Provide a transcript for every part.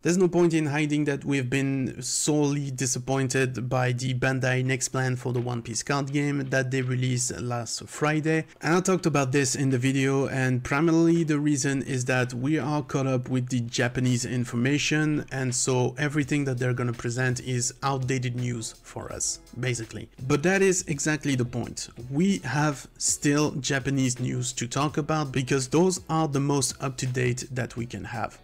There's no point in hiding that we've been sorely disappointed by the Bandai next plan for the One Piece card game that they released last Friday. And I talked about this in the video, and primarily the reason is that we are caught up with the Japanese information, and so everything that they're gonna present is outdated news for us, basically. But that is exactly the point. We have still Japanese news to talk about because those are the most up-to-date that we can have.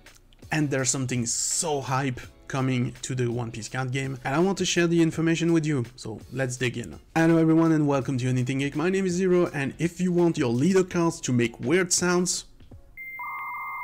And there's something so hype coming to the One Piece card game, and I want to share the information with you, so let's dig in. Hello everyone and welcome to Anything Geek. My name is Zero, and if you want your leader cards to make weird sounds,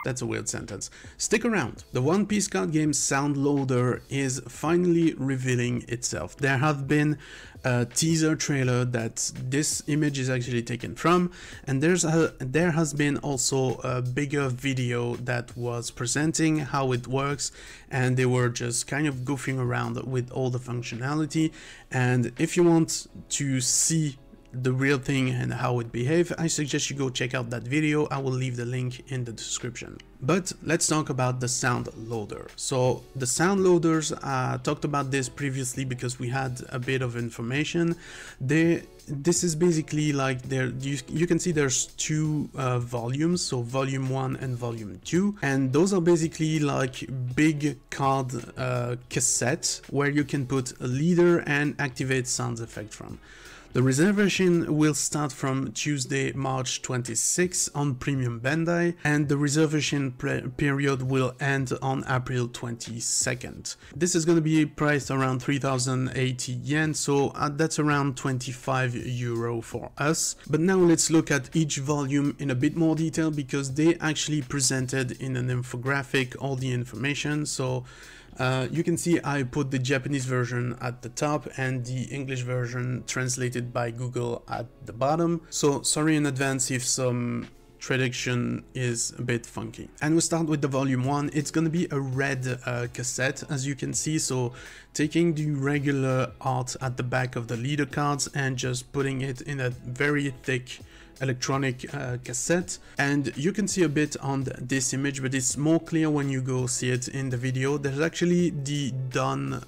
that's a weird sentence, stick around. The One Piece card game sound loader is finally revealing itself. There have been a teaser trailer that this image is actually taken from, and there has been also a bigger video that was presenting how it works, and they were just kind of goofing around with all the functionality. And if you want to see the real thing and how it behaves, I suggest you go check out that video. I will leave the link in the description. But let's talk about the sound loader. So the sound loaders, talked about this previously because we had a bit of information. This is basically like you can see there's two volumes, so volume 1 and volume 2, and those are basically like big card cassettes where you can put a leader and activate sound effect from. The reservation will start from Tuesday, March 26 on Premium Bandai, and the reservation period will end on April 22nd. This is going to be priced around 3,080 yen, so that's around 25 euro for us. But now let's look at each volume in a bit more detail because they actually presented in an infographic all the information. So you can see I put the Japanese version at the top and the English version translated by Google at the bottom. So sorry in advance if some traduction is a bit funky. And we start with the volume 1. It's gonna be a red cassette, as you can see. So taking the regular art at the back of the leader cards and just putting it in a very thick electronic cassette, and you can see a bit on this image, but it's more clear when you go see it in the video. There's actually the Dawn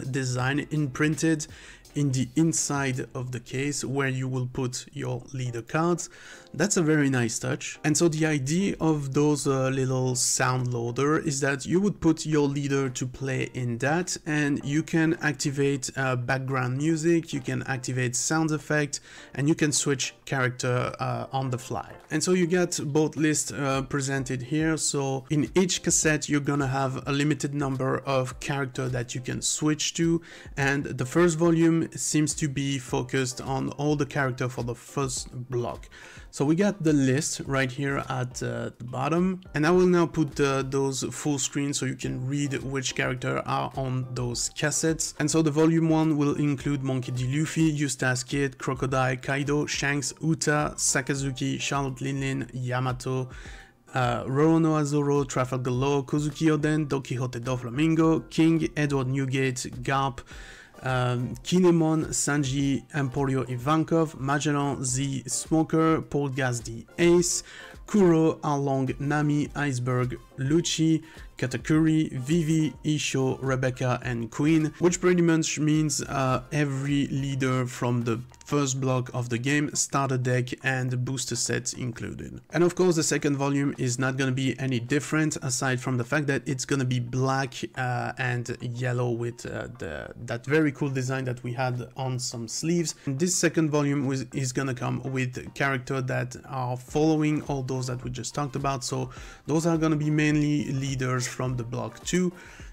design imprinted in the inside of the case where you will put your leader cards. That's a very nice touch. And so the idea of those little sound loader is that you would put your leader to play in that, and you can activate background music, you can activate sound effect, and you can switch character on the fly. And so you get both lists presented here. So in each cassette you're gonna have a limited number of characters that you can switch to, and the first volume seems to be focused on all the characters for the first block. So we got the list right here at the bottom, and I will now put those full screen so you can read which character are on those cassettes. And so the volume 1 will include Monkey D. Luffy, Eustace Kid, Crocodile, Kaido, Shanks, Uta, Sakazuki, Charlotte Linlin, Yamato, Roronoa Zoro, Trafalgar Law, Kozuki Oden, Don Quixote Doflamingo, King, Edward Newgate, Garp, Kinemon, Sanji, Emporio Ivankov, Magellan, Z, Smoker, Paul Gaz, Ace, Kuro, Arlong, Nami, Iceberg, Lucci, Katakuri, Vivi, Isho, Rebecca, and Queen, which pretty much means every leader from the first block of the game, starter deck and booster sets included. And of course the second volume is not going to be any different, aside from the fact that it's going to be black and yellow with that very cool design that we had on some sleeves. And this second volume is going to come with characters that are following all those that we just talked about. So those are going to be mainly leaders from the block 2,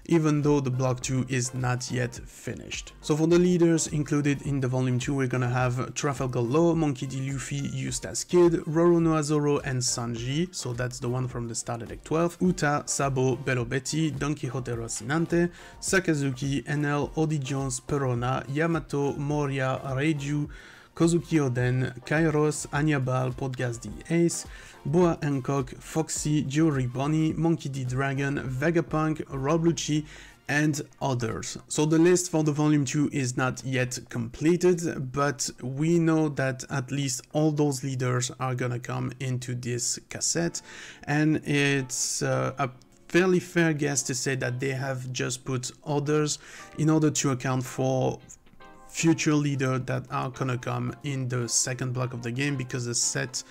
even though the block 2 is not yet finished. So for the leaders included in the volume 2, we're gonna have Trafalgar Law, Monkey D. Luffy, Eustace Kid, Roronoa Zoro, and Sanji, so that's the one from the starter deck 12, Uta, Sabo, Bello Betty, Don Quixote Rocinante, Sakazuki, NL, Odi Jones, Perona, Yamato, Moria, Reiju, Kozuki Oden, Kairos, Anyabal, Podcast D Ace, Boa Hancock, Foxy, Jory Bonnie, Monkey D Dragon, Vegapunk, Rob Lucci, and others. So the list for the volume 2 is not yet completed, but we know that at least all those leaders are gonna come into this cassette, and it's fairly fair guess to say that they have just put orders in order to account for future leaders that are gonna come in the second block of the game, because that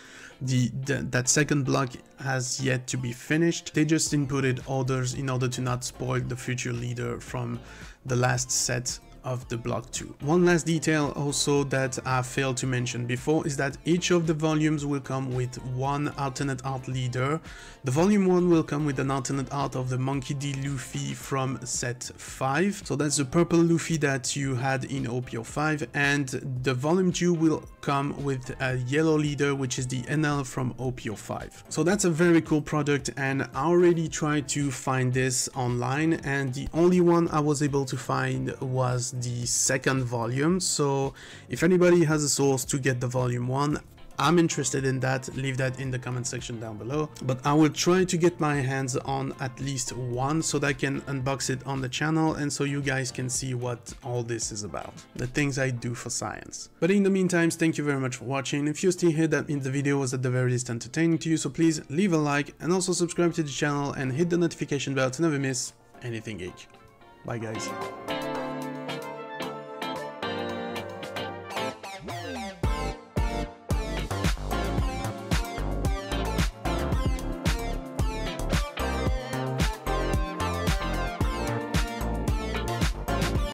second block has yet to be finished. They just inputted orders in order to not spoil the future leader from the last set of the block 2. One last detail also that I failed to mention before is that each of the volumes will come with one alternate art leader. The volume 1 will come with an alternate art of the Monkey D. Luffy from set 5. So that's the purple Luffy that you had in OPO 5, and the volume 2 will come with a yellow leader, which is the NL from OPO 5. So that's a very cool product, and I already tried to find this online, and the only one I was able to find was the second volume. So if anybody has a source to get the volume 1, I'm interested in that. Leave that in the comment section down below, but I will try to get my hands on at least one so that I can unbox it on the channel and so you guys can see what all this is about, the things I do for science. But in the meantime, thank you very much for watching. If you're still here, that means the video was at the very least entertaining to you, so please leave a like and also subscribe to the channel and hit the notification bell to never miss anything geek. Bye guys.